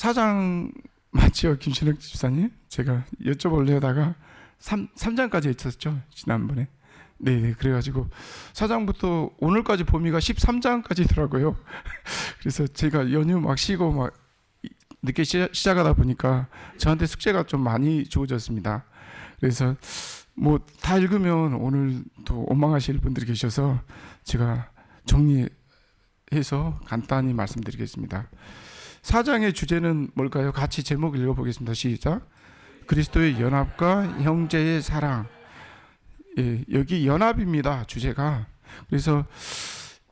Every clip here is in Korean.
4장 맞죠, 김신욱 집사님? 제가 여쭤보려다가 3장까지 있었죠, 지난번에. 네, 그래가지고 4장부터 오늘까지 범위가 13장까지더라고요. 그래서 제가 연휴 막 쉬고 막 늦게 시작하다 보니까 저한테 숙제가 좀 많이 주어졌습니다. 그래서 뭐 다 읽으면 오늘 또 원망하실 분들이 계셔서 제가 정리해서 간단히 말씀드리겠습니다. 4장의 주제는 뭘까요? 같이 제목 읽어보겠습니다. 시작. 그리스도의 연합과 형제의 사랑. 예, 여기 연합입니다. 주제가. 그래서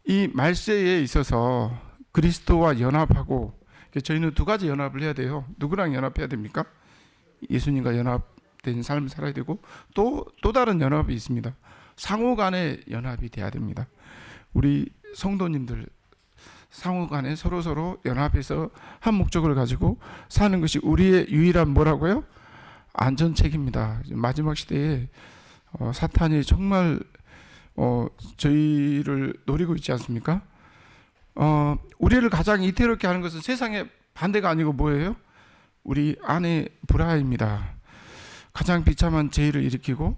이 말세에 있어서 그리스도와 연합하고, 저희는 두 가지 연합을 해야 돼요. 누구랑 연합해야 됩니까? 예수님과 연합된 삶을 살아야 되고, 또 다른 연합이 있습니다. 상호 간의 연합이 돼야 됩니다. 우리 성도님들 상호 간에 서로 연합해서 한 목적을 가지고 사는 것이 우리의 유일한 뭐라고요? 안전책입니다. 마지막 시대에 사탄이 정말 저희를 노리고 있지 않습니까? 우리를 가장 이태롭게 하는 것은 세상의 반대가 아니고 뭐예요? 우리 안의 불화입니다. 가장 비참한 죄를 일으키고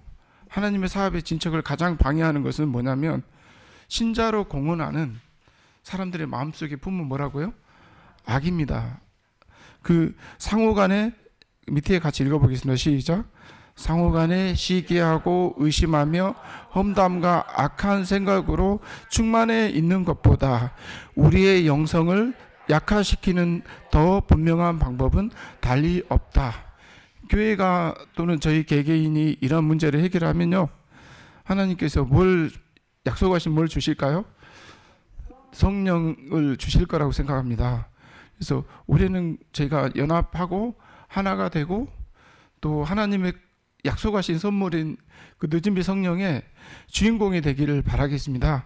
하나님의 사업의 진척을 가장 방해하는 것은 뭐냐면, 신자로 공언하는 사람들의 마음속에 품은 뭐라고요? 악입니다. 그 상호간에 밑에 같이 읽어보겠습니다. 시작. 상호간에 시기하고 의심하며 험담과 악한 생각으로 충만해 있는 것보다 우리의 영성을 약화시키는 더 분명한 방법은 달리 없다. 교회가 또는 저희 개개인이 이런 문제를 해결하면요, 하나님께서 뭘 약속하신 뭘 주실까요? 성령을 주실 거라고 생각합니다. 그래서 올해는 저희가 연합하고 하나가 되고, 또 하나님의 약속하신 선물인 그 늦은비 성령의 주인공이 되기를 바라겠습니다.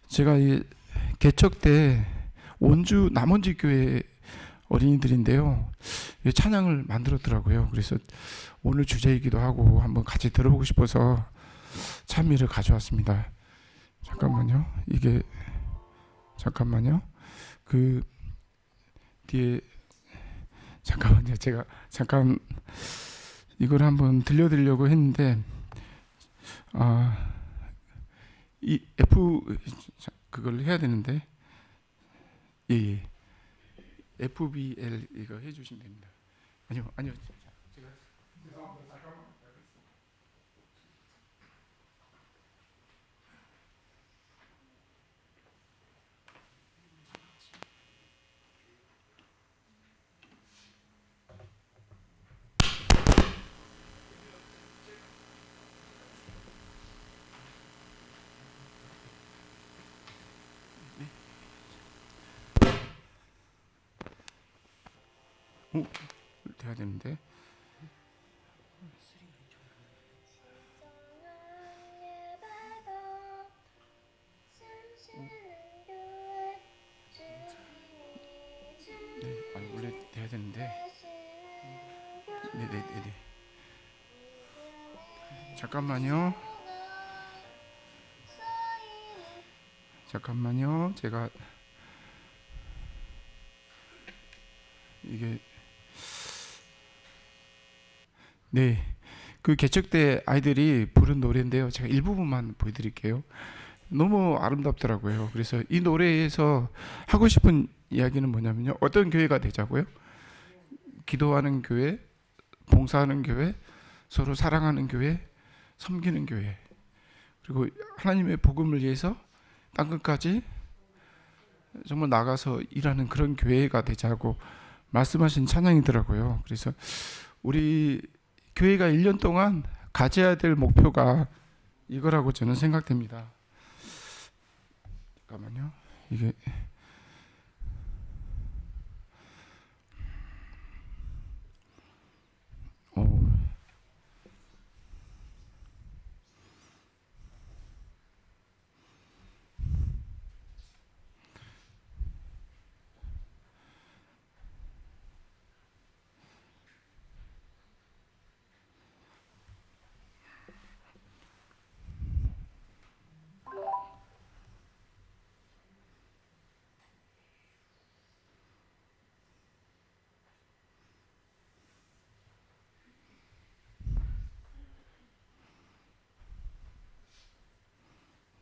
제가 이 개척 때 원주 남원지 교회 어린이들인데요, 찬양을 만들었더라고요. 그래서 오늘 주제이기도 하고 한번 같이 들어보고 싶어서 찬미를 가져왔습니다. 잠깐만요. 그 뒤에 잠깐만요. 제가 잠깐 이걸 한번 들려드리려고 했는데, 이 F 그걸 해야 되는데, 예. FBL 이거 해주시면 됩니다. 아니요. 제가 잠깐만. 돼야 되는데. 네, 원래 돼야 되는데. 네. 잠깐만요. 제가 이게 그 개척 때 아이들이 부른 노래인데요. 제가 일부분만 보여드릴게요. 너무 아름답더라고요. 그래서 이 노래에서 하고 싶은 이야기는 뭐냐면요, 어떤 교회가 되자고요? 기도하는 교회, 봉사하는 교회, 서로 사랑하는 교회, 섬기는 교회, 그리고 하나님의 복음을 위해서 땅끝까지 정말 나가서 일하는 그런 교회가 되자고 말씀하신 찬양이더라고요. 그래서 우리 교회가 1년 동안 가져야 될 목표가 이거라고 저는 생각됩니다. 잠깐만요. 이게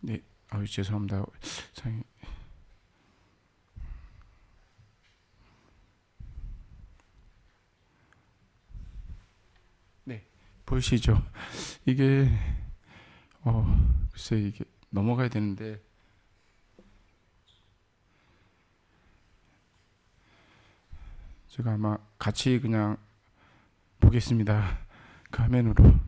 네, 아유 죄송합니다. 네, 보이시죠? 이게 글쎄 이게 넘어가야 되는데 제가 아마 같이 그냥 보겠습니다. 그 화면으로.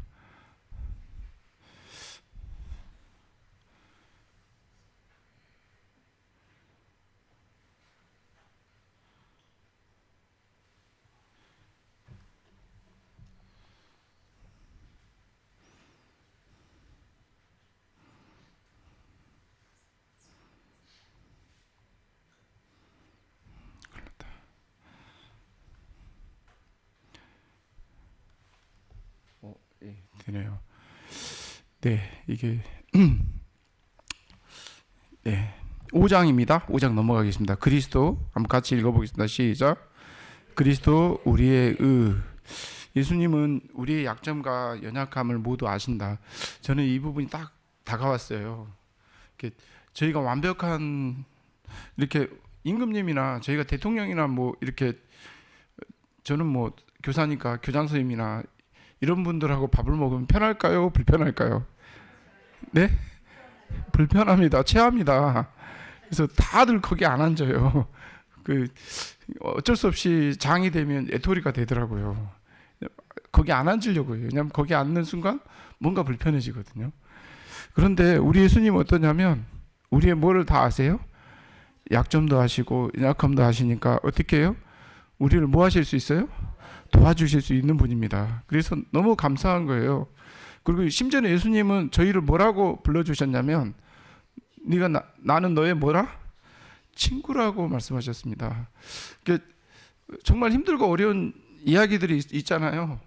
예, 되네요. 네, 이게 네, 5장입니다. 5장 넘어가겠습니다. 그리스도 한번 같이 읽어보겠습니다. 시작. 그리스도 우리의 예수님은 우리의 약점과 연약함을 모두 아신다. 저는 이 부분이 딱 다가왔어요. 저희가 완벽한 이렇게 임금님이나 저희가 대통령이나 뭐 이렇게 저는 뭐 교사니까 교장 선생님이나 이런 분들하고 밥을 먹으면 편할까요? 불편할까요? 네? 불편합니다. 체합니다. 그래서 다들 거기 안 앉아요. 어쩔 수 없이 장이 되면 애토리가 되더라고요. 거기 안 앉으려고 해요. 왜냐하면 거기 앉는 순간 뭔가 불편해지거든요. 그런데 우리 예수님은 어떠냐면 우리의 뭐를 다 아세요? 약점도 아시고 약함도 아시니까 어떻게 해요? 우리를 뭐 하실 수 있어요? 도와주실 수 있는 분입니다. 그래서 너무 감사한 거예요. 그리고 심지어는 예수님은 저희를 뭐라고 불러주셨냐면 나는 너의 뭐라? 친구라고 말씀하셨습니다. 정말 힘들고 어려운 이야기들이 있잖아요.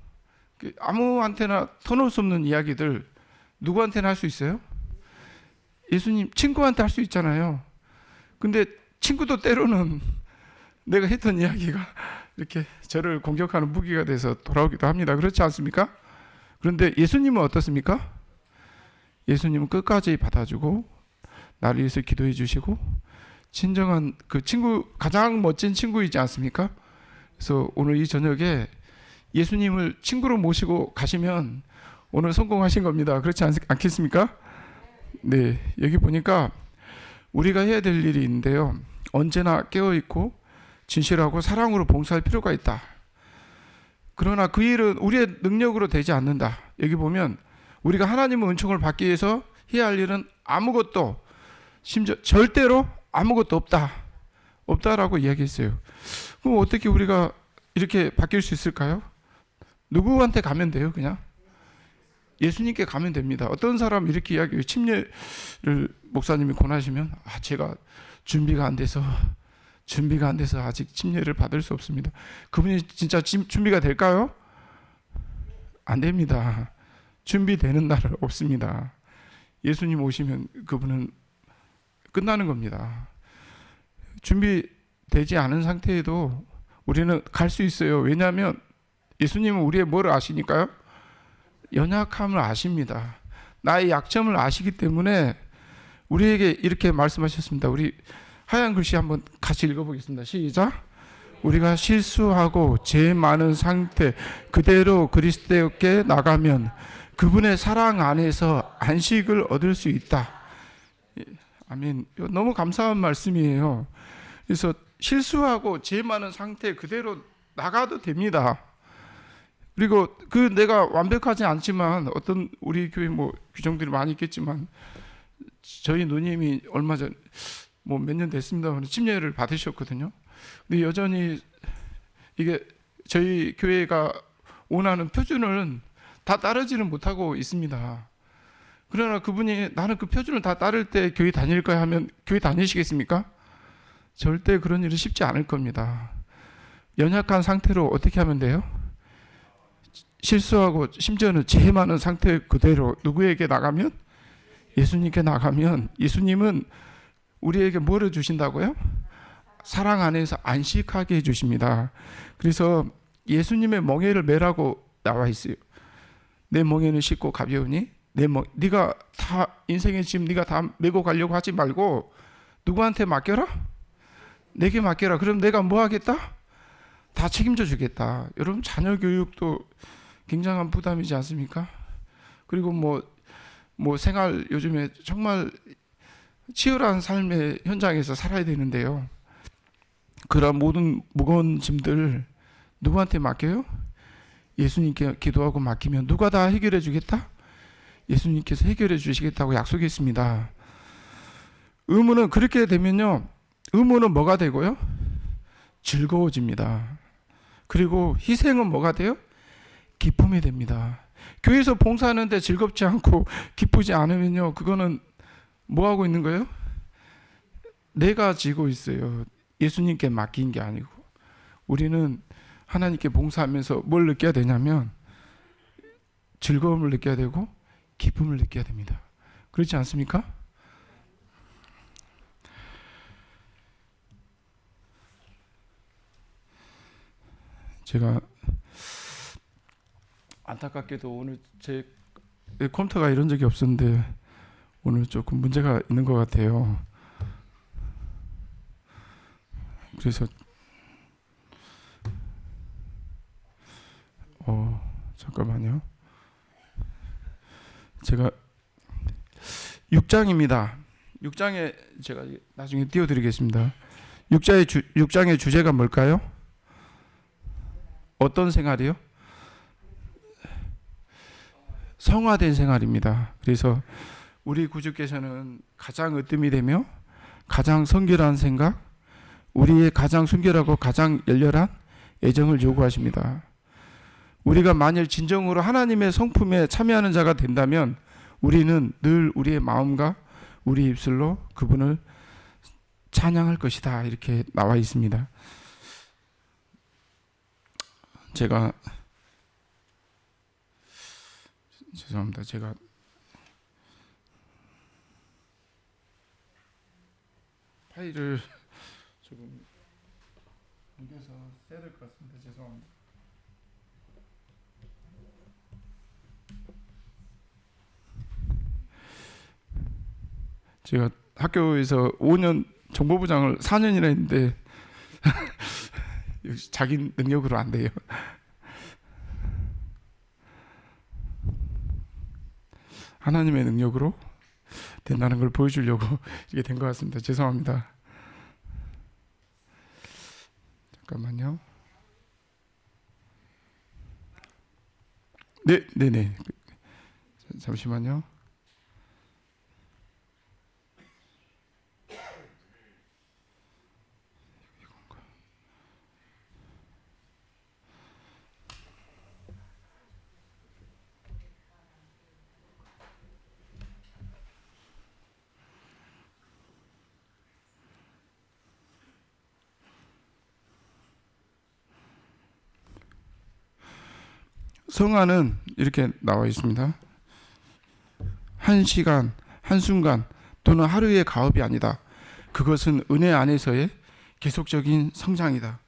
아무한테나 터놓을 수 없는 이야기들 누구한테나 할 수 있어요? 예수님 친구한테 할 수 있잖아요. 근데 친구도 때로는 내가 했던 이야기가 이렇게 저를 공격하는 무기가 돼서 돌아오기도 합니다. 그렇지 않습니까? 그런데 예수님은 어떻습니까? 예수님은 끝까지 받아주고 나를 위해서 기도해 주시고 진정한 그 친구, 가장 멋진 친구이지 않습니까? 그래서 오늘 이 저녁에 예수님을 친구로 모시고 가시면 오늘 성공하신 겁니다. 그렇지 않겠습니까? 네, 여기 보니까 우리가 해야 될 일이 있는데요. 언제나 깨어있고 진실하고 사랑으로 봉사할 필요가 있다. 그러나 그 일은 우리의 능력으로 되지 않는다. 여기 보면 우리가 하나님의 은총을 받기 위해서 해야 할 일은 아무것도, 심지어 절대로 아무것도 없다라고 이야기했어요. 그럼 어떻게 우리가 이렇게 바뀔 수 있을까요? 누구한테 가면 돼요? 그냥 예수님께 가면 됩니다. 어떤 사람 이렇게 이야기해요. 침례를 목사님이 권하시면 제가 준비가 안 돼서 아직 침례를 받을 수 없습니다. 그분이 진짜 준비가 될까요? 안 됩니다. 준비되는 날은 없습니다. 예수님 오시면 그분은 끝나는 겁니다. 준비되지 않은 상태에도 우리는 갈 수 있어요. 왜냐하면 예수님은 우리의 뭐를 아시니까요? 연약함을 아십니다. 나의 약점을 아시기 때문에 우리에게 이렇게 말씀하셨습니다. 우리 하얀 글씨 한번 같이 읽어보겠습니다. 시작. 우리가 실수하고 죄 많은 상태 그대로 그리스도께 나가면 그분의 사랑 안에서 안식을 얻을 수 있다. 아멘. 너무 감사한 말씀이에요. 그래서 실수하고 죄 많은 상태 그대로 나가도 됩니다. 그리고 내가 완벽하지 않지만 어떤 우리 교회 뭐 규정들이 많이 있겠지만 저희 누님이 얼마 전 뭐 몇 년 됐습니다만 침례를 받으셨거든요. 근데 여전히 이게 저희 교회가 원하는 표준을 다 따르지는 못하고 있습니다. 그러나 그분이 나는 그 표준을 다 따를 때 교회 다닐 거야 하면 교회 다니시겠습니까? 절대 그런 일은 쉽지 않을 겁니다. 연약한 상태로 어떻게 하면 돼요? 실수하고 심지어는 죄 많은 상태 그대로 누구에게 나가면? 예수님께 나가면 예수님은 우리에게 뭐를 주신다고요? 사랑 안에서 안식하게 해주십니다. 그래서 예수님의 멍에를 매라고 나와 있어요. 내 멍에는 쉽고 가벼우니 네가 다 인생의 짐 네가 다 메고 가려고 하지 말고 누구한테 맡겨라? 내게 맡겨라. 그럼 내가 뭐 하겠다? 다 책임져 주겠다. 여러분 자녀 교육도 굉장한 부담이지 않습니까? 그리고 뭐 생활 요즘에 정말 치열한 삶의 현장에서 살아야 되는데요. 그런 모든 무거운 짐들 누구한테 맡겨요? 예수님께 기도하고 맡기면 누가 다 해결해 주겠다? 예수님께서 해결해 주시겠다고 약속했습니다. 의무는 그렇게 되면요. 의무는 뭐가 되고요? 즐거워집니다. 그리고 희생은 뭐가 돼요? 기쁨이 됩니다. 교회에서 봉사하는데 즐겁지 않고 기쁘지 않으면요. 그거는 뭐 하고 있는 거예요? 내가 지고 있어요. 예수님께 맡긴 게 아니고. 우리는 하나님께 봉사하면서 뭘 느껴야 되냐면 즐거움을 느껴야 되고 기쁨을 느껴야 됩니다. 그렇지 않습니까? 제가 안타깝게도 오늘 제 컴퓨터가 이런 적이 없었는데 오늘 조금 문제가 있는 것 같아요. 그래서 잠깐만요. 제가 6장입니다. 6장에 제가 나중에 띄워드리겠습니다. 6장의 주제가 뭘까요? 어떤 생활이요? 성화된 생활입니다. 그래서 우리 구주께서는 가장 으뜸이 되며 가장 성결한 생각, 우리의 가장 순결하고 가장 열렬한 애정을 요구하십니다. 우리가 만일 진정으로 하나님의 성품에 참여하는 자가 된다면 우리는 늘 우리의 마음과 우리 입술로 그분을 찬양할 것이다. 이렇게 나와 있습니다. 제가 죄송합니다. 제가 파일을 조금 옮겨서 써야 될 것 같습니다. 죄송합니다. 제가 학교에서 5년 정보부장을 4년이나 했는데 자기 능력으로 안 돼요. 하나님의 능력으로 된다는 걸 보여주려고 이게 된 것 같습니다. 죄송합니다. 잠깐만요. 네네네. 잠시만요. 성화는 이렇게 나와 있습니다. 한 시간, 한순간 또는 하루의 가업이 아니다. 그것은 은혜 안에서의 계속적인 성장이다.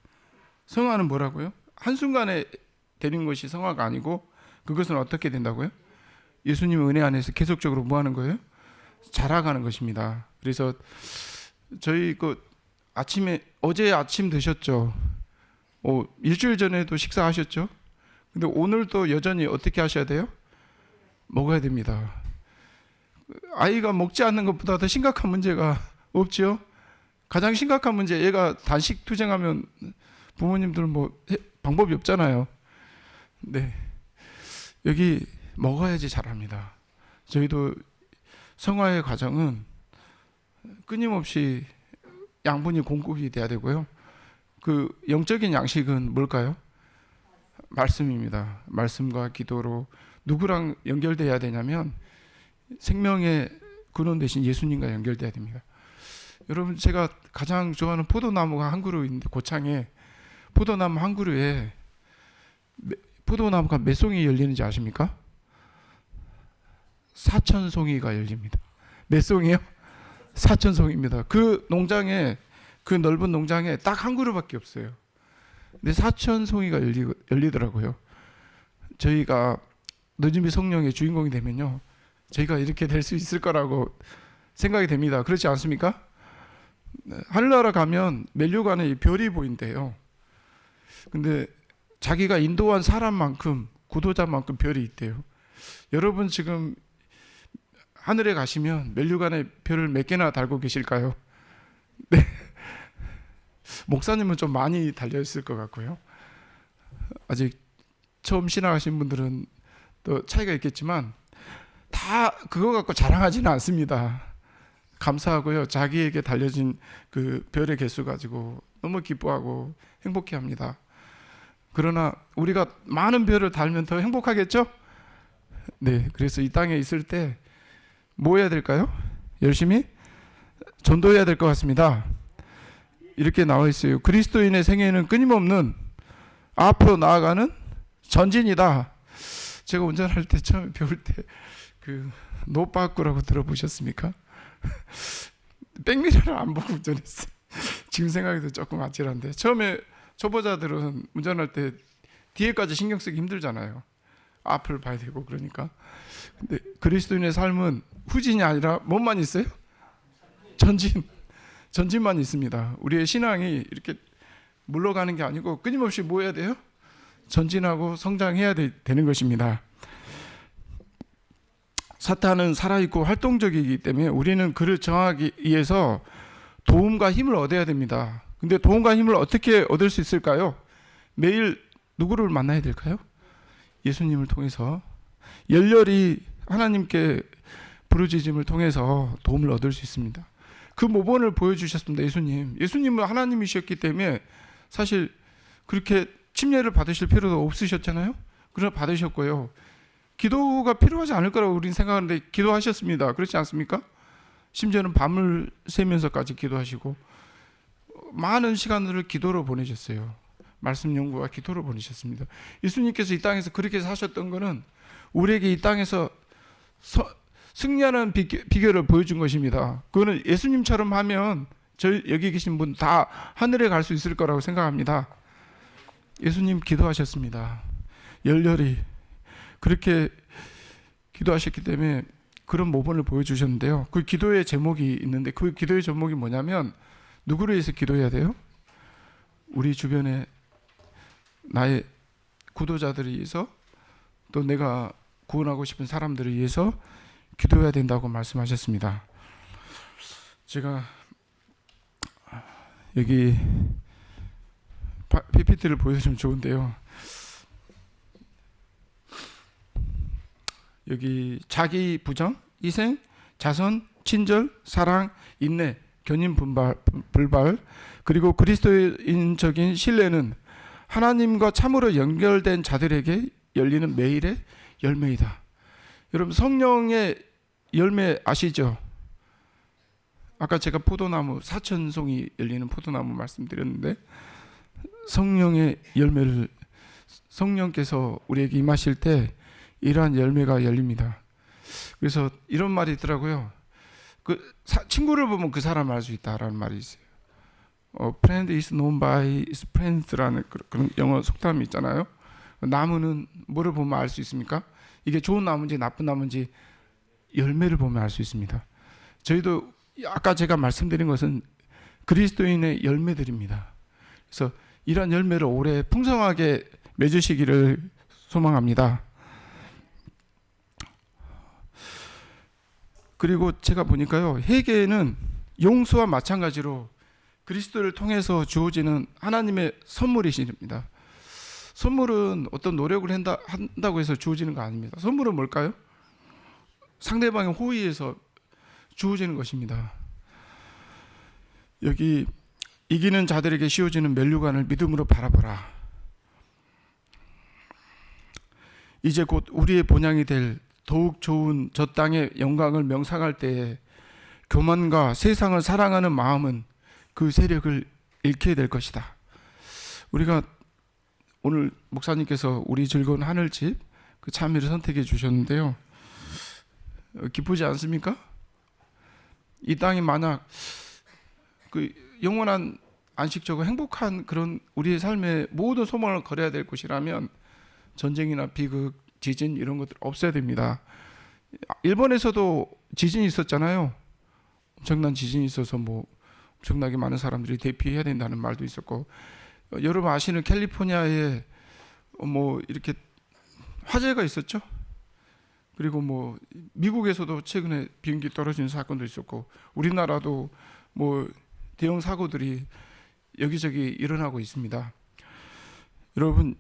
성화는 뭐라고요? 한순간에 되는 것이 성화가 아니고 그것은 어떻게 된다고요? 예수님의 은혜 안에서 계속적으로 뭐 하는 거예요? 자라가는 것입니다. 그래서 저희 아침에 어제 아침 드셨죠? 일주일 전에도 식사하셨죠? 근데 오늘도 여전히 어떻게 하셔야 돼요? 먹어야 됩니다. 아이가 먹지 않는 것보다 더 심각한 문제가 없죠? 가장 심각한 문제, 얘가 단식 투쟁하면 부모님들은 방법이 없잖아요. 네. 여기 먹어야지 잘합니다. 저희도 성화의 과정은 끊임없이 양분이 공급이 돼야 되고요. 그 영적인 양식은 뭘까요? 말씀입니다. 말씀과 기도로 누구랑 연결돼야 되냐면 생명의 근원 되신 예수님과 연결돼야 됩니다. 여러분 제가 가장 좋아하는 포도나무가 한 그루 있는데 고창에 포도나무 한 그루에 포도나무가 몇 송이 열리는지 아십니까? 4,000송이가 열립니다. 몇 송이요? 4,000송입니다. 그 농장에 그 넓은 농장에 딱 한 그루밖에 없어요. 근데 4,000송이가 열리더라고요. 저희가 늦은비 성령의 주인공이 되면요 저희가 이렇게 될 수 있을 거라고 생각이 됩니다. 그렇지 않습니까? 하늘나라 가면 멜류관에 별이 보인대요. 근데 자기가 인도한 사람만큼, 구도자만큼 별이 있대요. 여러분 지금 하늘에 가시면 멜류관에 별을 몇 개나 달고 계실까요? 네. 목사님은 좀 많이 달려있을 것 같고요. 아직 처음 신앙하신 분들은 또 차이가 있겠지만 다 그거 갖고 자랑하지는 않습니다. 감사하고요. 자기에게 달려진 그 별의 개수 가지고 너무 기뻐하고 행복해합니다. 그러나 우리가 많은 별을 달면 더 행복하겠죠? 네, 그래서 이 땅에 있을 때 뭐 해야 될까요? 열심히 전도해야 될 것 같습니다. 이렇게 나와 있어요. 그리스도인의 생애는 끊임없는 앞으로 나아가는 전진이다. 제가 운전할 때 처음에 배울 때 그 노빠꾸라고 들어보셨습니까? 백미러를 안 보고 운전했어요. 지금 생각해도 조금 아찔한데, 처음에 초보자들은 운전할 때 뒤에까지 신경 쓰기 힘들잖아요. 앞을 봐야 되고 그러니까. 근데 그리스도인의 삶은 후진이 아니라 뭐만 있어요? 전진만 있습니다. 우리의 신앙이 이렇게 물러가는 게 아니고 끊임없이 뭐 해야 돼요? 전진하고 성장해야 되는 것입니다. 사탄은 살아있고 활동적이기 때문에 우리는 그를 정하기 위해서 도움과 힘을 얻어야 됩니다. 근데 도움과 힘을 어떻게 얻을 수 있을까요? 매일 누구를 만나야 될까요? 예수님을 통해서 열렬히 하나님께 부르짖음을 통해서 도움을 얻을 수 있습니다. 그 모범을 보여주셨습니다. 예수님은 하나님이셨기 때문에 사실 그렇게 침례를 받으실 필요도 없으셨잖아요. 그러나 받으셨고요. 기도가 필요하지 않을 거라고 우리는 생각하는데 기도하셨습니다. 그렇지 않습니까? 심지어는 밤을 새면서까지 기도하시고 많은 시간들을 기도로 보내셨어요. 말씀 연구와 기도로 보내셨습니다. 예수님께서 이 땅에서 그렇게 사셨던 것은 우리에게 이 땅에서 승리하는 비결을 보여준 것입니다. 그거는 예수님처럼 하면 저희 여기 계신 분 다 하늘에 갈 수 있을 거라고 생각합니다. 예수님 기도하셨습니다. 열렬히 그렇게 기도하셨기 때문에 그런 모범을 보여주셨는데요. 그 기도의 제목이 있는데 그 기도의 제목이 뭐냐면, 누구를 위해서 기도해야 돼요? 우리 주변에 나의 구도자들을 위해서, 또 내가 구원하고 싶은 사람들을 위해서 기도해야 된다고 말씀하셨습니다. 제가 여기 PPT를 보여주면 좋은데요. 여기 자기 부정, 희생, 자선, 친절, 사랑, 인내, 견인, 불발, 그리고 그리스도인적인 신뢰는 하나님과 참으로 연결된 자들에게 열리는 매일의 열매이다. 여러분, 성령의 열매 아시죠? 아까 제가 포도나무, 사천송이 열리는 포도나무 말씀드렸는데, 성령의 열매를, 성령께서 우리에게 임하실 때 이러한 열매가 열립니다. 그래서 이런 말이 있더라고요. 친구를 보면 그 사람을 알 수 있다라는 말이 있어요. Friend is known by his friends라는 그런 영어 속담이 있잖아요. 나무는 뭐를 보면 알 수 있습니까? 이게 좋은 나무인지 나쁜 나무인지 열매를 보면 알 수 있습니다. 저희도 아까 제가 말씀드린 것은 그리스도인의 열매들입니다. 그래서 이런 열매를 오래 풍성하게 맺으시기를 소망합니다. 그리고 제가 보니까요, 회개는 용서와 마찬가지로 그리스도를 통해서 주어지는 하나님의 선물이십니다. 선물은 어떤 노력을 한다고 해서 주어지는 거 아닙니다. 선물은 뭘까요? 상대방의 호의에서 주어지는 것입니다. 여기 이기는 자들에게 씌워지는 면류관을 믿음으로 바라보라. 이제 곧 우리의 본향이 될 더욱 좋은 저 땅의 영광을 명상할 때에 교만과 세상을 사랑하는 마음은 그 세력을 잃게 될 것이다. 우리가 오늘 목사님께서 우리 즐거운 하늘집 그 참여를 선택해 주셨는데요. 기쁘지 않습니까? 이 땅이 만약 그 영원한 안식처고 행복한 그런 우리의 삶의 모든 소망을 걸어야 될 곳이라면 전쟁이나 비극, 지진 이런 것들 없어야 됩니다. 일본에서도 지진이 있었잖아요. 엄청난 지진이 있어서 뭐 엄청나게 많은 사람들이 대피해야 된다는 말도 있었고, 여러분 아시는 캘리포니아에 뭐 이렇게 화재가 있었죠. 그리고 뭐 미국에서도 최근에 비행기 떨어지는 사건도 있었고, 우리나라도 뭐 대형 사고들이 여기저기 일어나고 있습니다. 여러분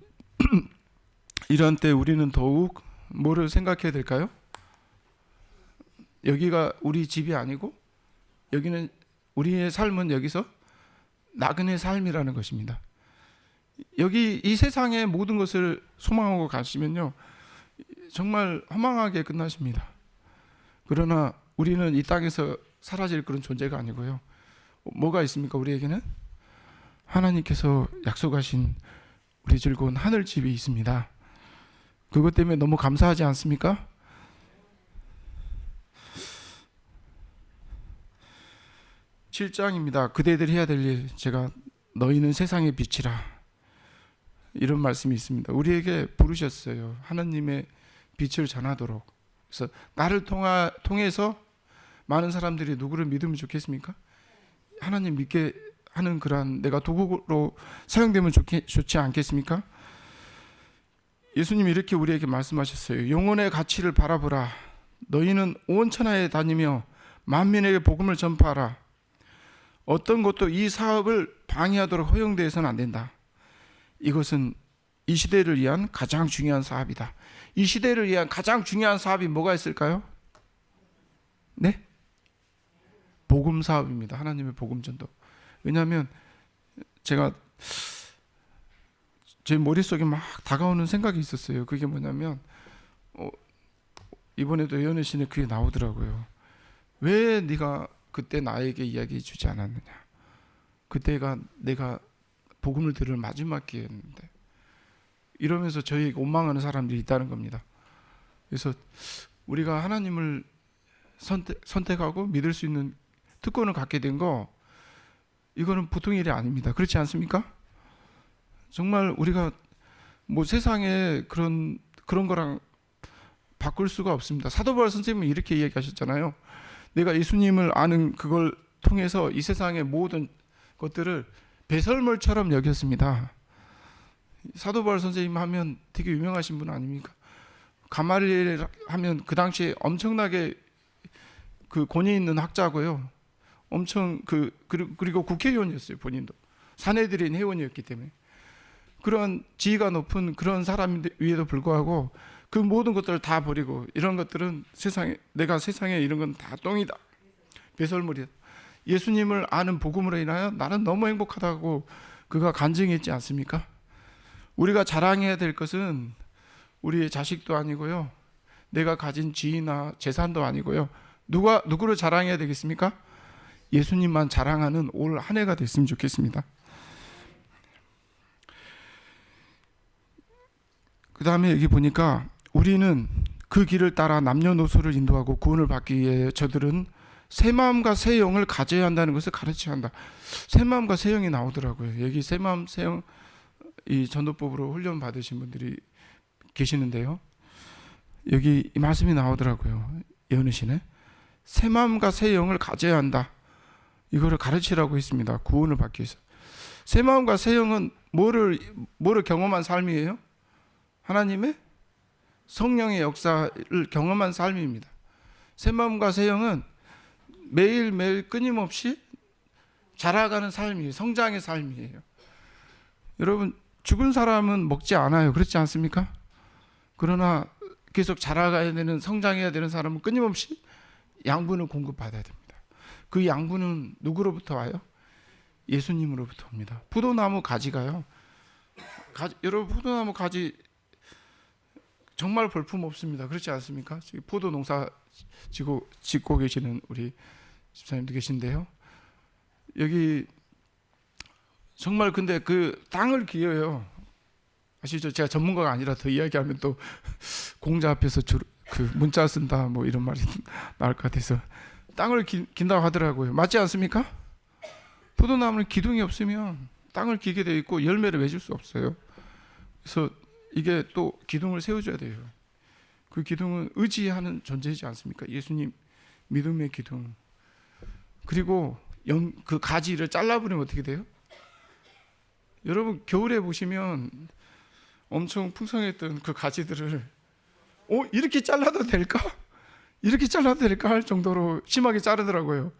이런 때 우리는 더욱 뭐를 생각해야 될까요? 여기가 우리 집이 아니고 여기는 우리의 삶은 여기서 나그네 삶이라는 것입니다. 여기 이 세상의 모든 것을 소망하고 가시면요 정말 허망하게 끝나십니다. 그러나 우리는 이 땅에서 사라질 그런 존재가 아니고요. 뭐가 있습니까? 우리에게는 하나님께서 약속하신 우리 즐거운 하늘집이 있습니다. 그것 때문에 너무 감사하지 않습니까? (7장입니다) 그대들이 해야 될 일, 제가 너희는 세상의 빛이라, 이런 말씀이 있습니다. 우리에게 부르셨어요. 하나님의 빛을 전하도록. 그래서 나를 통해서 많은 사람들이 누구를 믿으면 좋겠습니까? 하나님 믿게 하는 그러한 내가 도구로 사용되면 좋지 않겠습니까? 예수님이 이렇게 우리에게 말씀하셨어요. 영혼의 가치를 바라보라. 너희는 온 천하에 다니며 만민에게 복음을 전파하라. 어떤 것도 이 사업을 방해하도록 허용되어서는 안 된다. 이것은 이 시대를 위한 가장 중요한 사업이다. 이 시대를 위한 가장 중요한 사업이 뭐가 있을까요? 네? 복음 사업입니다. 하나님의 복음 전도. 왜냐하면 제가 제 머릿속에 막 다가오는 생각이 있었어요. 그게 뭐냐면 이번에도 예언의 신에 그게 나오더라고요. 왜 네가 그때 나에게 이야기해 주지 않았느냐. 그때가 내가 복음을 들을 마지막 기회였는데. 이러면서 저희에게 원망하는 사람들이 있다는 겁니다. 그래서 우리가 하나님을 선택하고 믿을 수 있는 특권을 갖게 된 거, 이거는 보통 일이 아닙니다. 그렇지 않습니까? 정말 우리가 뭐 세상에 그런 거랑 바꿀 수가 없습니다. 사도 바울 선생님은 이렇게 이야기하셨잖아요. 내가 예수님을 아는 그걸 통해서 이 세상의 모든 것들을 배설물처럼 여겼습니다. 사도 바울 선생님 하면 되게 유명하신 분 아닙니까? 가말리엘 하면 그 당시에 엄청나게 그 권위 있는 학자고요. 엄청 그리고 국회의원이었어요. 본인도 사내들인 회원이었기 때문에 그런 지위가 높은 그런 사람임에도 불구하고 그 모든 것들을 다 버리고, 이런 것들은 내가 세상에 이런 건 다 똥이다, 배설물이다. 예수님을 아는 복음으로 인하여 나는 너무 행복하다고 그가 간증했지 않습니까? 우리가 자랑해야 될 것은 우리의 자식도 아니고요, 내가 가진 지위나 재산도 아니고요. 누구를 자랑해야 되겠습니까? 예수님만 자랑하는 올 한 해가 됐으면 좋겠습니다. 그 다음에 여기 보니까 우리는 그 길을 따라 남녀노소를 인도하고 구원을 받기 위해 저들은 새 마음과 새 영을 가져야 한다는 것을 가르쳐야 한다. 새 마음과 새 영이 나오더라고요. 여기 새 마음 새 영, 이 전도법으로 훈련 받으신 분들이 계시는데요. 여기 이 말씀이 나오더라고요. 예언의신에 새 마음과 새 영을 가져야 한다. 이거를 가르치라고 했습니다. 구원을 받기 위해서. 새 마음과 새 영은 뭐를 경험한 삶이에요? 하나님의 성령의 역사를 경험한 삶입니다. 새 마음과 새 영은 매일매일 끊임없이 자라가는 삶이에요. 성장의 삶이에요. 여러분, 죽은 사람은 먹지 않아요. 그렇지 않습니까? 그러나 계속 자라가야 되는, 성장해야 되는 사람은 끊임없이 양분을 공급받아야 됩니다. 그 양분은 누구로부터 와요? 예수님으로부터 옵니다. 포도나무 가지가요. 여러분, 포도나무 가지 정말 볼품 없습니다. 그렇지 않습니까? 포도 농사 짓고 계시는 우리 집사님도 계신데요. 여기 정말 근데 그 땅을 기어요. 아시죠? 제가 전문가가 아니라 더 이야기하면 또 공자 앞에서 그 문자 쓴다 뭐 이런 말이 나올 것 같아서 땅을 긴다고 하더라고요. 맞지 않습니까? 포도나무는 기둥이 없으면 땅을 기게 되어 있고 열매를 맺을 수 없어요. 그래서 이게 또 기둥을 세워줘야 돼요. 그 기둥은 의지하는 존재이지 않습니까? 예수님 믿음의 기둥. 그리고 그 가지를 잘라버리면 어떻게 돼요? 여러분 겨울에 보시면 엄청 풍성했던 그 가지들을 이렇게 잘라도 될까? 이렇게 잘라도 될까 할 정도로 심하게 자르더라고요.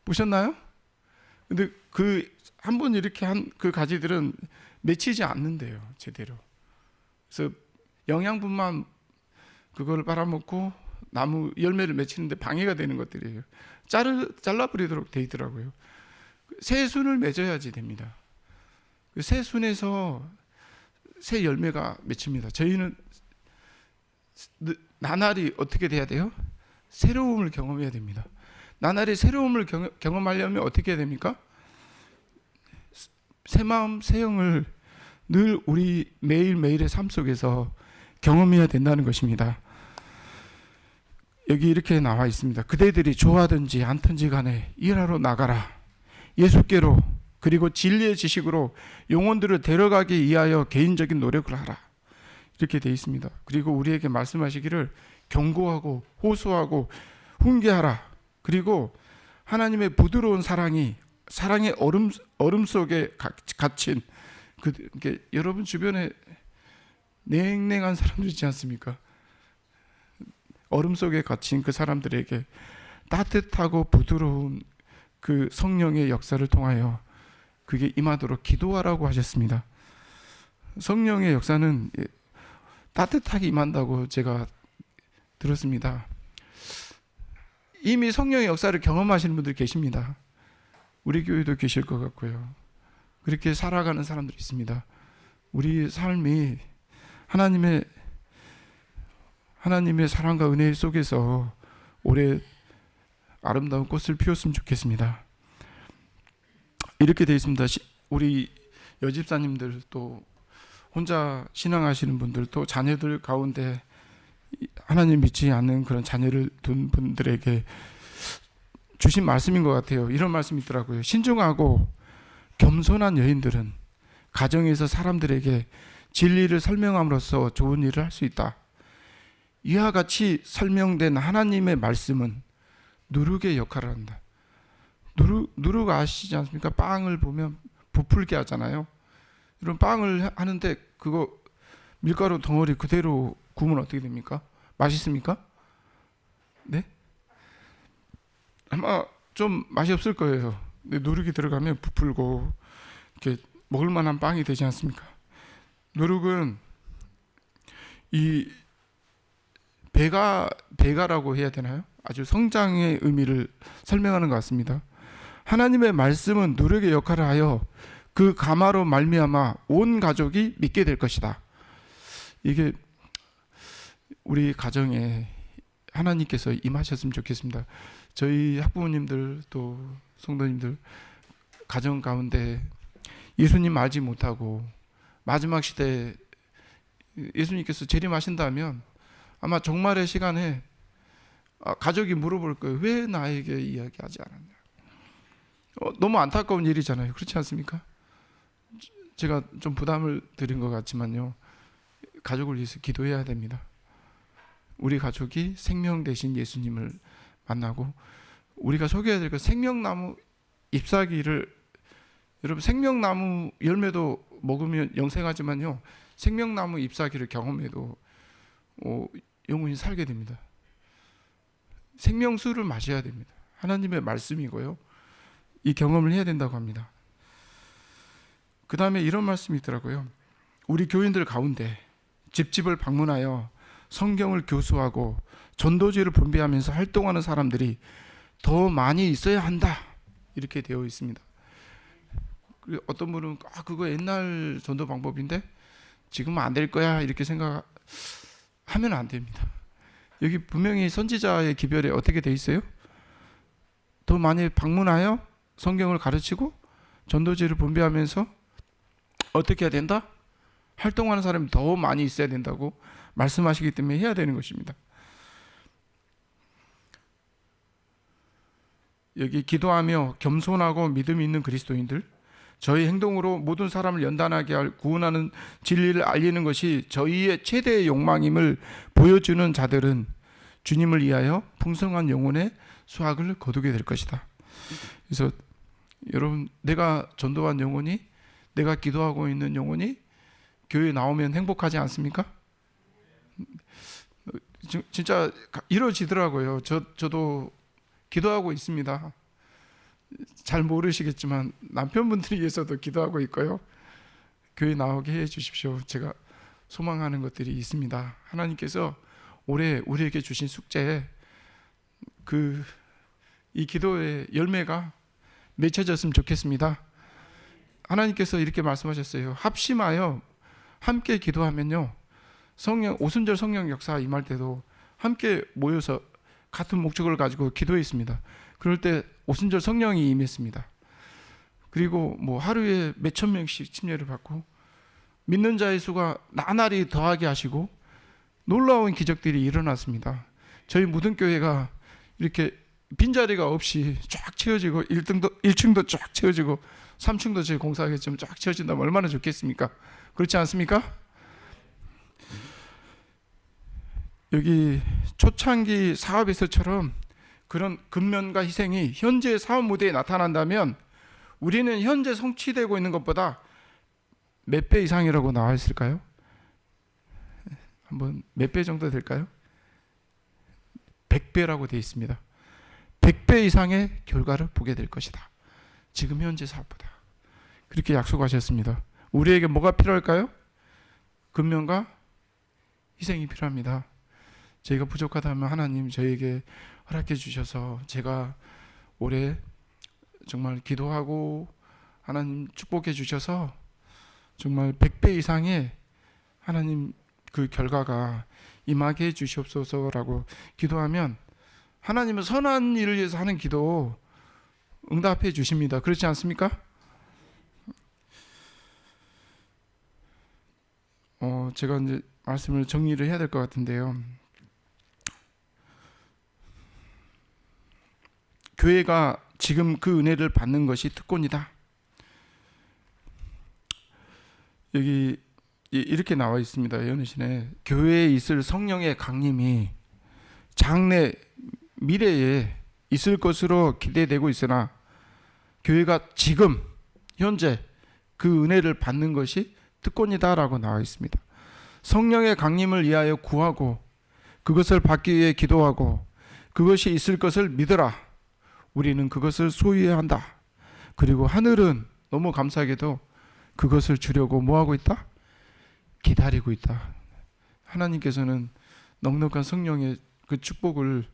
보셨나요? 근데 그 한 번 이렇게 한 그 가지들은 맺히지 않는데요, 제대로. 그래서 영양분만 그걸 빨아먹고 나무 열매를 맺히는데 방해가 되는 것들이에요. 잘라버리도록 돼 있더라고요. 새 순을 맺어야지 됩니다. 새 순에서 새 열매가 맺힙니다. 저희는 나날이 어떻게 돼야 돼요? 새로움을 경험해야 됩니다. 나날이 새로움을 경험하려면 어떻게 해야 됩니까? 새 마음, 새 영을 늘 우리 매일매일의 삶 속에서 경험해야 된다는 것입니다. 여기 이렇게 나와 있습니다. 그대들이 좋아하든지 않든지 간에 일하러 나가라. 예수께로 그리고 진리의 지식으로 영혼들을 데려가기 위하여 개인적인 노력을 하라. 이렇게 되어 있습니다. 그리고 우리에게 말씀하시기를 경고하고 호소하고 훈계하라. 그리고 하나님의 부드러운 사랑의 얼음 속에 갇힌 여러분 주변에 냉랭한 사람들 있지 않습니까? 얼음 속에 갇힌 그 사람들에게 따뜻하고 부드러운 그 성령의 역사를 통하여 그게 임하도록 기도하라고 하셨습니다. 성령의 역사는 따뜻하게 임한다고 제가 들었습니다. 이미 성령의 역사를 경험하시는 분들 계십니다. 우리 교회도 계실 것 같고요. 그렇게 살아가는 사람들이 있습니다. 우리 삶이 하나님의 사랑과 은혜 속에서 오래 아름다운 꽃을 피웠으면 좋겠습니다. 이렇게 되어 있습니다. 우리 여집사님들 또 혼자 신앙하시는 분들 또 자녀들 가운데 하나님 믿지 않는 그런 자녀를 둔 분들에게 주신 말씀인 것 같아요. 이런 말씀이 있더라고요. 신중하고 겸손한 여인들은 가정에서 사람들에게 진리를 설명함으로써 좋은 일을 할 수 있다. 이와 같이 설명된 하나님의 말씀은 누룩의 역할을 한다. 누룩 아시지 않습니까? 빵을 보면 부풀게 하잖아요. 이런 빵을 하는데 그거 밀가루 덩어리 그대로 구우면 어떻게 됩니까? 맛있습니까? 네? 아마 좀 맛이 없을 거예요. 근데 누룩이 들어가면 부풀고 이렇게 먹을 만한 빵이 되지 않습니까? 누룩은 이 배가라고 해야 되나요? 아주 성장의 의미를 설명하는 것 같습니다. 하나님의 말씀은 누룩의 역할을 하여 그 가마로 말미암아 온 가족이 믿게 될 것이다. 이게 우리 가정에 하나님께서 임하셨으면 좋겠습니다. 저희 학부모님들 또 성도님들 가정 가운데 예수님 알지 못하고 마지막 시대에 예수님께서 재림하신다면 아마 종말의 시간에 가족이 물어볼 거예요. 왜 나에게 이야기하지 않았냐. 너무 안타까운 일이잖아요. 그렇지 않습니까? 제가 좀 부담을 드린 것 같지만요. 가족을 위해서 기도해야 됩니다. 우리 가족이 생명 대신 예수님을 만나고 우리가 소개해야 될 것 생명나무 잎사귀를 여러분 생명나무 열매도 먹으면 영생하지만요. 생명나무 잎사귀를 경험해도 영혼이 살게 됩니다. 생명수를 마셔야 됩니다. 하나님의 말씀이고요. 이 경험을 해야 된다고 합니다. 그 다음에 이런 말씀이 있더라고요. 우리 교인들 가운데 집집을 방문하여 성경을 교수하고 전도지를 분배하면서 활동하는 사람들이 더 많이 있어야 한다. 이렇게 되어 있습니다. 어떤 분은 그거 옛날 전도 방법인데 지금은 안 될 거야 이렇게 생각하면 안 됩니다. 여기 분명히 선지자의 기별에 어떻게 돼 있어요? 더 많이 방문하여 성경을 가르치고 전도지를 분배하면서 어떻게 해야 된다? 활동하는 사람이 더 많이 있어야 된다고 말씀하시기 때문에 해야 되는 것입니다. 여기 기도하며 겸손하고 믿음이 있는 그리스도인들, 저희 행동으로 모든 사람을 연단하게 할 구원하는 진리를 알리는 것이 저희의 최대의 욕망임을 보여주는 자들은 주님을 위하여 풍성한 영혼의 수확을 거두게 될 것이다. 그래서 여러분, 내가 전도한 영혼이, 내가 기도하고 있는 영혼이 교회에 나오면 행복하지 않습니까? 진짜 이루어지더라고요. 저도 기도하고 있습니다. 잘 모르시겠지만 남편분들이 위해서도 기도하고 있고요. 교회 나오게 해 주십시오. 제가 소망하는 것들이 있습니다. 하나님께서 올해 우리에게 주신 숙제에 이 기도의 열매가 맺혀졌으면 좋겠습니다. 하나님께서 이렇게 말씀하셨어요. 합심하여 함께 기도하면요, 오순절 성령 역사 임할 때도 함께 모여서 같은 목적을 가지고 기도했습니다. 그럴 때 오순절 성령이 임했습니다. 그리고 하루에 몇천 명씩 침례를 받고 믿는 자의 수가 나날이 더하게 하시고 놀라운 기적들이 일어났습니다. 저희 무등교회가 이렇게 빈자리가 없이 쫙 채워지고 1층도 쫙 채워지고 3층도 저희 공사하겠지만 쫙 채워진다면 얼마나 좋겠습니까? 그렇지 않습니까? 여기 초창기 사업에서처럼 그런 근면과 희생이 현재 사업 무대에 나타난다면 우리는 현재 성취되고 있는 것보다 몇 배 이상이라고 나와 있을까요? 한번 몇 배 정도 될까요? 100배라고 되어 있습니다. 100배 이상의 결과를 보게 될 것이다. 지금 현재 사업보다. 그렇게 약속하셨습니다. 우리에게 뭐가 필요할까요? 근면과 희생이 필요합니다. 저희가 부족하다면 하나님 저에게 허락해 주셔서 제가 올해 정말 기도하고 하나님 축복해 주셔서 정말 100배 이상의 하나님 그 결과가 임하게 해 주시옵소서라고 기도하면 하나님은 선한 일을 위해서 하는 기도 응답해 주십니다. 그렇지 않습니까? 제가 이제 말씀을 정리를 해야 될 것 같은데요. 교회가 지금 그 은혜를 받는 것이 특권이다. 여기 이렇게 나와 있습니다. 연회신에 교회에 있을 성령의 강림이 장래 미래에 있을 것으로 기대되고 있으나 교회가 지금 현재 그 은혜를 받는 것이 특권이다라고 나와 있습니다. 성령의 강림을 위하여 구하고 그것을 받기 위해 기도하고 그것이 있을 것을 믿으라. 우리는 그것을 소유해야 한다. 그리고 하늘은 너무 감사하게도 그것을 주려고 뭐하고 있다? 기다리고 있다. 하나님께서는 넉넉한 성령의 그 축복을,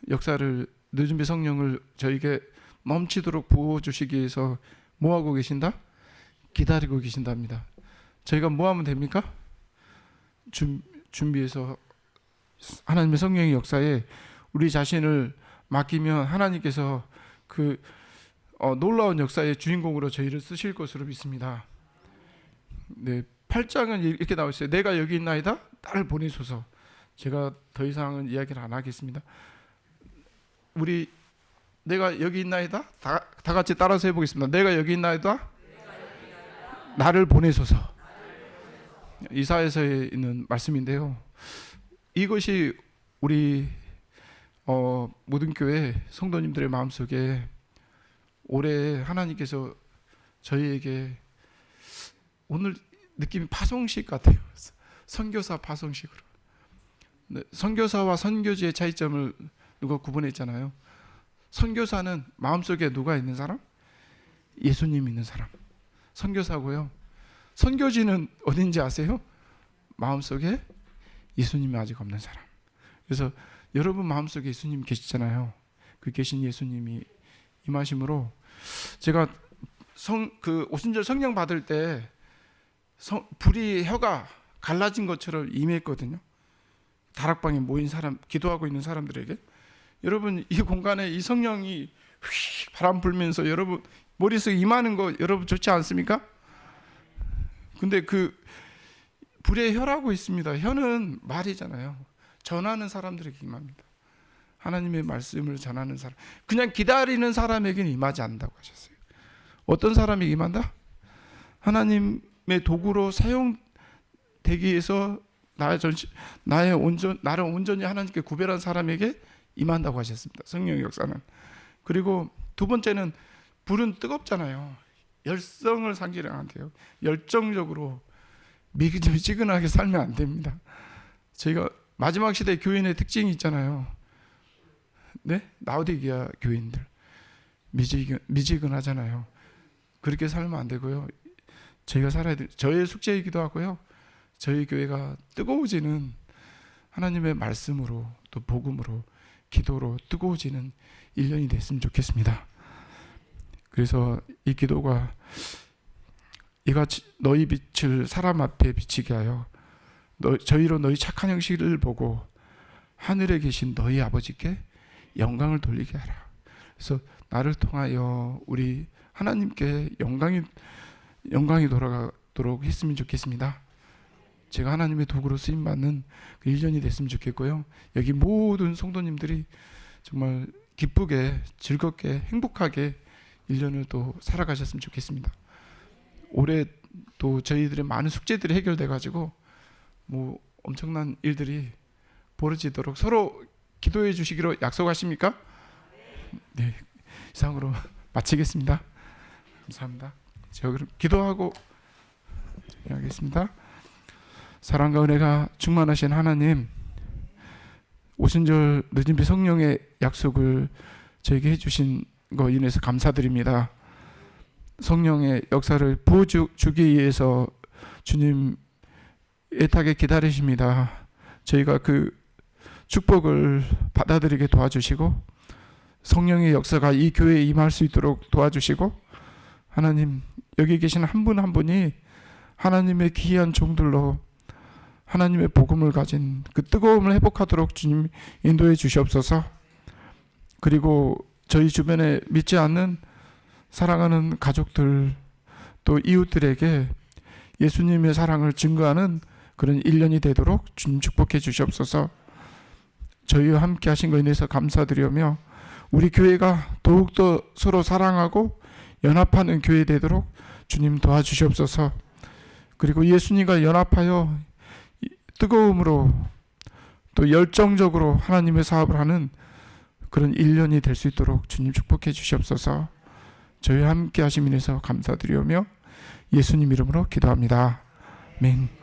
역사를, 늦은비 성령을 저에게 넘치도록 부어주시기 위해서 뭐하고 계신다? 기다리고 계신답니다. 저희가 뭐하면 됩니까? 준비해서 하나님의 성령의 역사에 우리 자신을 맡기면 하나님께서 그 놀라운 역사의 주인공으로 저희를 쓰실 것으로 믿습니다. 네, 8장은 이렇게 나와 있어요. 내가 여기 있나이다 나를 보내소서. 제가 더 이상은 이야기를 안 하겠습니다. 우리 내가 여기 있나이다 다 같이 따라서 해보겠습니다. 내가 여기 있나이다 나를 보내소서. 이사야서에 있는 말씀인데요. 이것이 우리 모든 교회 성도님들의 마음속에 올해 하나님께서 저희에게 오늘 느낌이 파송식 같아요. 선교사 파송식으로. 네, 선교사와 선교지의 차이점을 누가 구분했잖아요. 선교사는 마음속에 누가 있는 사람? 예수님 있는 사람. 선교사고요. 선교지는 어딘지 아세요? 마음속에 예수님이 아직 없는 사람. 그래서 여러분 마음속에 예수님 계시잖아요. 그 계신 예수님이 임하심으로 제가 그 오순절 성령 받을 때 불이 혀가 갈라진 것처럼 임했거든요. 다락방에 모인 사람, 기도하고 있는 사람들에게. 여러분 이 공간에 이 성령이 휙 바람 불면서 여러분 머릿속에 임하는 거 여러분 좋지 않습니까? 근데 그 불의 혀라고 있습니다. 혀는 말이잖아요. 전하는 사람들에게 임합니다. 하나님의 말씀을 전하는 사람, 그냥 기다리는 사람에게는 임하지 않는다고 하셨어요. 어떤 사람이 임한다? 하나님의 도구로 사용되기 위해서 나를 온전히 하나님께 구별한 사람에게 임한다고 하셨습니다. 성령의 역사는. 그리고 두 번째는 불은 뜨겁잖아요. 열성을 상징한대요. 열정적으로 미지근하게 살면 안 됩니다. 저희가 마지막 시대 교인의 특징이 있잖아요. 네? 라오디게아 교인들 미지근하잖아요. 그렇게 살면 안 되고요. 저희가 살아야 돼. 저의 숙제이기도 하고요. 저희 교회가 뜨거워지는 하나님의 말씀으로 또 복음으로 기도로 뜨거워지는 1년이 됐으면 좋겠습니다. 그래서 이 기도가 이같이 너희 빛을 사람 앞에 비치게 하여 저희로 너희 착한 형식을 보고 하늘에 계신 너희 아버지께 영광을 돌리게 하라. 그래서 나를 통하여 우리 하나님께 영광이 돌아가도록 했으면 좋겠습니다. 제가 하나님의 도구로 쓰임받는 그 1년이 됐으면 좋겠고요. 여기 모든 성도님들이 정말 기쁘게 즐겁게 행복하게 1년을 또 살아가셨으면 좋겠습니다. 올해 또 저희들의 많은 숙제들이 해결돼 가지고 뭐 엄청난 일들이 벌어지도록 서로 기도해 주시기로 약속하십니까? 네, 이상으로 마치겠습니다. 감사합니다. 제가 그럼 기도하고 하겠습니다. 사랑과 은혜가 충만하신 하나님, 오순절 늦은비 성령의 약속을 저에게 해주신 거 인해서 감사드립니다. 성령의 역사를 부어주기 위해서 주님 애타게 기다리십니다. 저희가 그 축복을 받아들이게 도와주시고 성령의 역사가 이 교회에 임할 수 있도록 도와주시고 하나님 여기 계신 한 분 한 분이 하나님의 귀한 종들로 하나님의 복음을 가진 그 뜨거움을 회복하도록 주님 인도해 주시옵소서. 그리고 저희 주변에 믿지 않는 사랑하는 가족들 또 이웃들에게 예수님의 사랑을 증거하는 그런 1년이 되도록 주님 축복해 주시옵소서. 저희와 함께 하신 것에 대해서 감사드리며 우리 교회가 더욱더 서로 사랑하고 연합하는 교회 되도록 주님 도와주시옵소서. 그리고 예수님과 연합하여 뜨거움으로 또 열정적으로 하나님의 사업을 하는 그런 1년이 될 수 있도록 주님 축복해 주시옵소서. 저희와 함께 하심에 대해서 감사드리며 예수님 이름으로 기도합니다. 아멘.